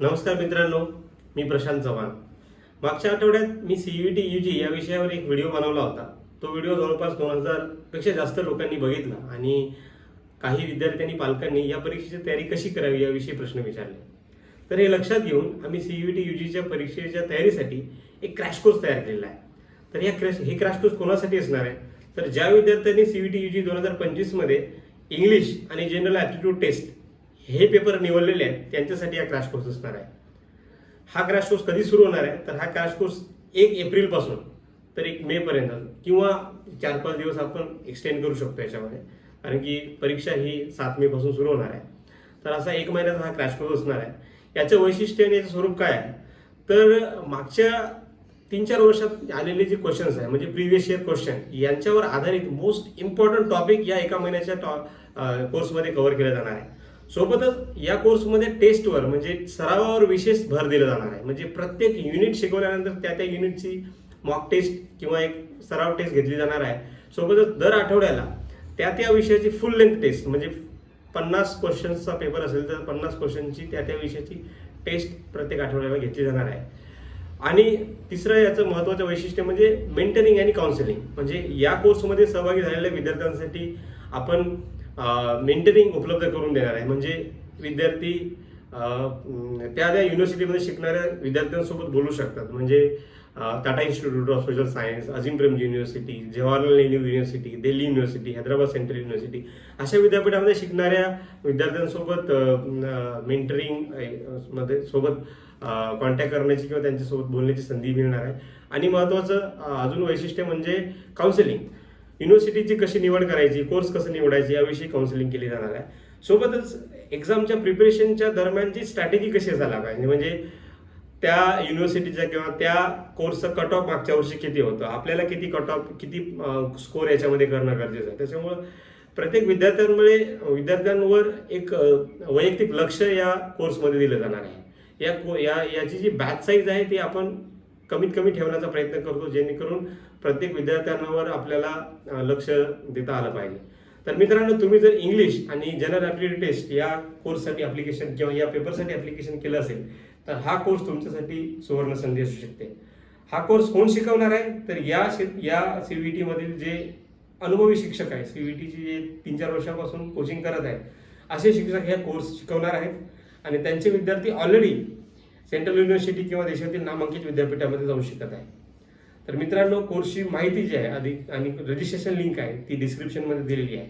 नमस्कार मित्रांनो, मी प्रशांत चव्हाण. मागच्या आठवड्यात मी CUET UG या विषयावर एक व्हिडिओ बनवला होता. तो व्हिडिओ जवळपास 2000 पेक्षा जास्त लोकांनी बघितला आणि काही विद्यार्थ्यांनी पालकांनी या परीक्षेची तयारी कशी करावी याविषयी प्रश्न विचारले. तर हे लक्षात घेऊन आम्ही CUET UGच्या परीक्षेच्या तयारीसाठी एक क्रॅश कोर्स तयार केलेला आहे. तर हे क्रॅश कोर्स कोणासाठी असणार आहे? तर ज्या विद्यार्थ्यांनी CUET UG 2025 मध्ये इंग्लिश आणि जनरल ॲप्टिट्यूड टेस्ट हे पेपर निवडलेले आहेत त्यांच्यासाठी हा क्रॅश कोर्स असणार आहे. हा क्रॅश कोर्स कधी सुरू होणार आहे? तर हा क्रॅश कोर्स 1 एप्रिलपासून तर 1 मेपर्यंत किंवा 4-5 दिवस आपण एक्सटेंड करू शकतो याच्यामध्ये, कारण की परीक्षा ही 7 मेपासून सुरू होणार आहे. तर असा 1 महिन्याचा हा क्रॅश कोर्स असणार आहे. याचं वैशिष्ट्य आणि याचं स्वरूप काय आहे? तर मागच्या 3-4 वर्षात आलेले जे क्वेश्चन्स आहे म्हणजे प्रिव्हियस इयर क्वेश्चन यांच्यावर आधारित मोस्ट इम्पॉर्टंट टॉपिक या 1 महिन्याच्या कोर्समध्ये कव्हर केले जाणार आहे. सोबतच या कोर्समध्ये टेस्टवर म्हणजे सरावावर विशेष भर दिला जाणार आहे. म्हणजे प्रत्येक युनिट शिकवल्यानंतर त्या युनिटची मॉक टेस्ट किंवा एक सराव टेस्ट घेतली जाणार आहे. सोबतच दर आठवड्याला त्या विषयाची फुल लेंथ टेस्ट म्हणजे 50 क्वेश्चन्सचा पेपर असेल तर 50 क्वेश्चनची त्या विषयाची टेस्ट प्रत्येक आठवड्याला घेतली जाणार आहे. आणि तिसरं याचं महत्त्वाचं वैशिष्ट्य म्हणजे मेंटरिंग आणि काउन्सिलिंग. म्हणजे या कोर्समध्ये सहभागी झालेल्या विद्यार्थ्यांसाठी आपण मेंटरिंग उपलब्ध करून देणार आहे. म्हणजे विद्यार्थी त्या युनिव्हर्सिटीमध्ये शिकणाऱ्या विद्यार्थ्यांसोबत बोलू शकतात. म्हणजे Tata institute of social science, Azeem Premji university, Jawaharlal Nehru university, Delhi university, Hyderabad central university अशा विद्यापीठामध्ये शिकणाऱ्या विद्यार्थ्यांसोबत मेंटरिंग मध्ये सोबत कॉन्टॅक्ट करण्याची किंवा त्यांच्यासोबत बोलण्याची संधी मिळणार आहे. आणि महत्त्वाचं अजून वैशिष्ट्य म्हणजे काउन्सिलिंग. युनिव्हर्सिटीची कशी निवड करायची, कोर्स कसं निवडायची याविषयी काउन्सिलिंग केली जाणार आहे. सोबतच एक्झामच्या प्रिपरेशनच्या दरम्यानची स्ट्रॅटेजी कशी असायला पाहिजे, म्हणजे त्या युनिव्हर्सिटीचा किंवा त्या कोर्सचं कट ऑफ मागच्या वर्षी किती होतं, आपल्याला किती कट ऑफ किती स्कोर याच्यामध्ये करणं गरजेचं आहे. त्याच्यामुळं प्रत्येक विद्यार्थ्यांवर एक वैयक्तिक लक्ष या कोर्समध्ये दिलं जाणार आहे. याची जी बॅच साईज आहे ती आपण कमीत कमी ठेवण्याचा प्रयत्न करतो, जेणेकरून प्रत्येक विद्यार्थ्यांवर आपल्याला लक्ष देता आलं पाहिजे. तर मित्रांनो, तुम्ही जर इंग्लिश आणि जनरल ॲप्टिट्यूड टेस्ट या कोर्ससाठी ॲप्लिकेशन किंवा या पेपरसाठी ॲप्लिकेशन केलं असेल तर हा कोर्स तुमच्यासाठी सुवर्ण संधी असू शकते. हा कोर्स कोण शिकवणार आहे? तर या CUET मधील जे अनुभवी शिक्षक आहे, CUETची जे 3-4 वर्षापासून कोचिंग करत आहेत असे शिक्षक हा कोर्स शिकवणार आहेत. आणि त्यांचे विद्यार्थी ऑलरेडी सेंट्रल युनिव्हर्सिटी किंवा देशातील नामांकित विद्यापीठामध्ये जाऊन शिकत आहे. तर मित्रांनो, कोर्सची माहिती जी आहे अधिक आणि रजिस्ट्रेशन लिंक आहे ती डिस्क्रिप्शनमध्ये दिलेली आहे.